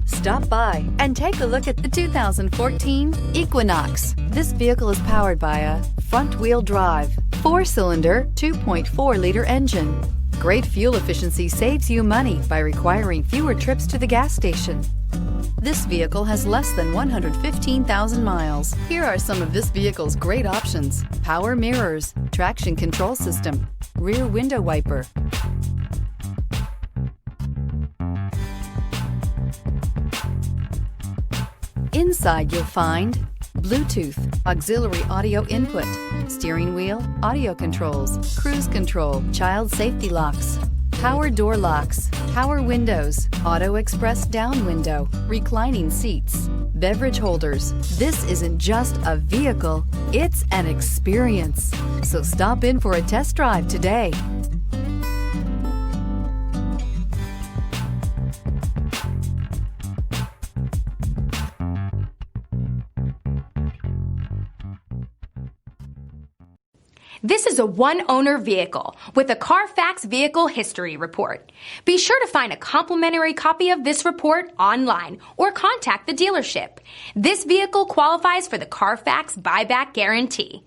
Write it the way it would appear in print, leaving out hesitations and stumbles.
Stop by and take a look at the 2014 Equinox. This vehicle is powered by a front-wheel drive, 4-cylinder, 2.4-liter engine. Great fuel efficiency saves you money by requiring fewer trips to the gas station. This vehicle has less than 115,000 miles. Here are some of this vehicle's great options: power mirrors, traction control system, rear window wiper, inside you'll find Bluetooth, auxiliary audio input, steering wheel audio controls, cruise control, child safety locks, power door locks, power windows, auto express down window, reclining seats, beverage holders. This isn't just a vehicle, it's an experience. So stop in for a test drive today. This is a one-owner vehicle with a Carfax Vehicle History Report. Be sure to find a complimentary copy of this report online or contact the dealership. This vehicle qualifies for the Carfax Buyback Guarantee.